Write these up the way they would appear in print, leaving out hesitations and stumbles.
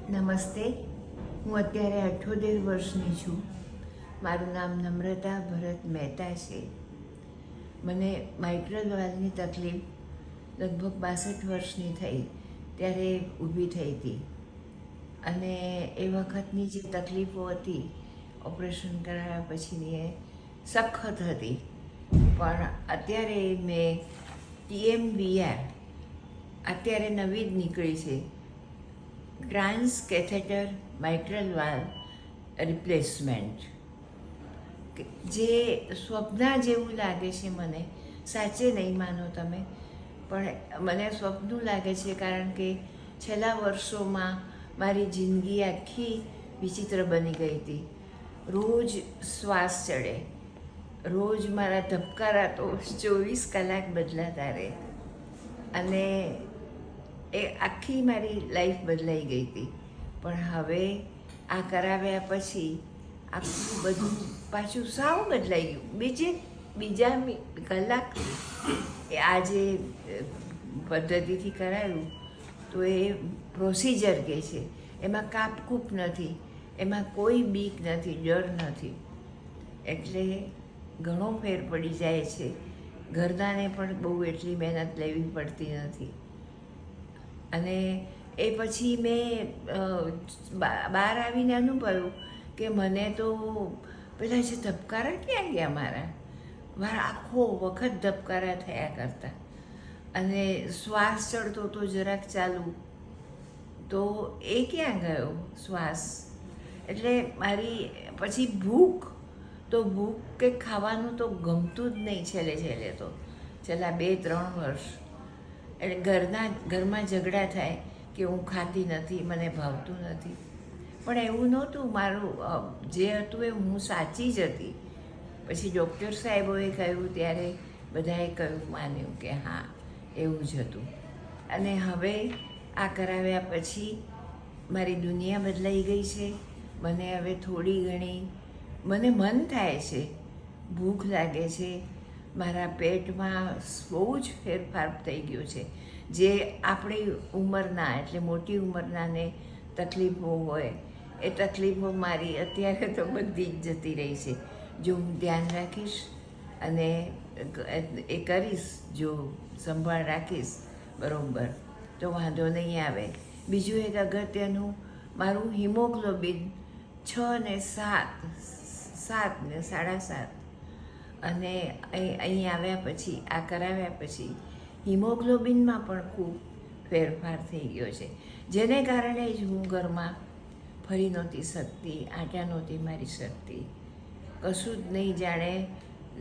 નમસ્તે. હું અત્યારે 78 વર્ષની છું. મારું નામ નમ્રતા ભરત મહેતા છે. મને માઇટ્રલ વાલ્વની તકલીફ લગભગ 62 વર્ષની થઈ ત્યારે ઊભી થઈ હતી. અને એ વખતની જે તકલીફો હતી ઓપરેશન કરાવ્યા પછીની એ સખત હતી. પણ અત્યારે મેં TMVR અત્યારે નવી જ નીકળી છે, ટ્રાન્સ કેથેટર માઇટ્રલ વાલ્વ રિપ્લેસમેન્ટ, જે સ્વપ્ન જેવું લાગે છે. મને સાચે નહીં માનો તમે, પણ મને સ્વપ્ન લાગે છે, કારણ કે છેલ્લા વર્ષોમાં મારી જિંદગી આખી વિચિત્ર બની ગઈ હતી. રોજ શ્વાસ ચડે, રોજ મારા ધબકારા તો 24 કલાક બદલાતા રહે, અને એ આખી મારી લાઈફ બદલાઈ ગઈ હતી. પણ હવે આ કરાવ્યા પછી આખું બધું પાછું સાવ બદલાઈ ગયું. બીજા કલાક આ જે પદ્ધતિથી કરાયું તો એ પ્રોસિજર કહે છે, એમાં કાપકૂપ નથી, એમાં કોઈ બીક નથી, ડર નથી. એટલે ઘણો ફેર પડી જાય છે. ઘરનાને પણ બહુ એટલી મહેનત લેવી પડતી નથી. અને એ પછી મેં બહાર આવીને અનુભવ્યું કે મને તો પેલા જે ધબકારા ક્યાં ગયા મારા આખો વખત ધબકારા થયા કરતા, અને શ્વાસ ચડતો તો જરાક ચાલુ તો એ ક્યાં ગયો શ્વાસ. એટલે મારી પછી ભૂખ કે ખાવાનું તો ગમતું જ નહીં છેલ્લે તો છેલ્લા 2-3 વર્ષ. એટલે ઘરમાં ઝઘડા થાય કે હું ખાતી નથી, મને ભાવતું નથી. પણ એવું નહોતું. મારું જે હતું એ હું સાચી જ હતી. પછી ડૉક્ટર સાહેબોએ કહ્યું ત્યારે બધાએ માન્યું કે હા, એવું જ હતું. અને હવે આ કરાવ્યા પછી મારી દુનિયા બદલાઈ ગઈ છે. મને હવે થોડી ઘણી મન થાય છે, ભૂખ લાગે છે, મારા પેટમાં બહુ જ ફેરફાર થઈ ગયો છે. જે આપણી ઉંમરના, એટલે મોટી ઉંમરનાને તકલીફો હોય એ તકલીફો મારી અત્યારે તો બધી જ જતી રહી છે. જો હું ધ્યાન રાખીશ અને એ કરીશ, જો સંભાળ રાખીશ બરાબર, તો વાંધો નહીં આવે. બીજું એક અગત્યનું, મારું હિમોગ્લોબિન 6 ને 7, 7 ને 7.5, અને અહીં આવ્યા પછી, આ કરાવ્યા પછી હિમોગ્લોબિનમાં પણ ખૂબ ફેરફાર થઈ ગયો છે. જેને કારણે જ હું ઘરમાં ફરી નહોતી શકતી, આટા નહોતી મારી શકતી, કશું જ નહીં, જાણે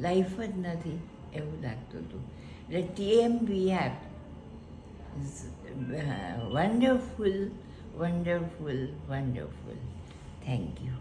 લાઈફ જ નથી એવું લાગતું હતું. એટલે TMVR wonderful, wonderful, wonderful. Thank you.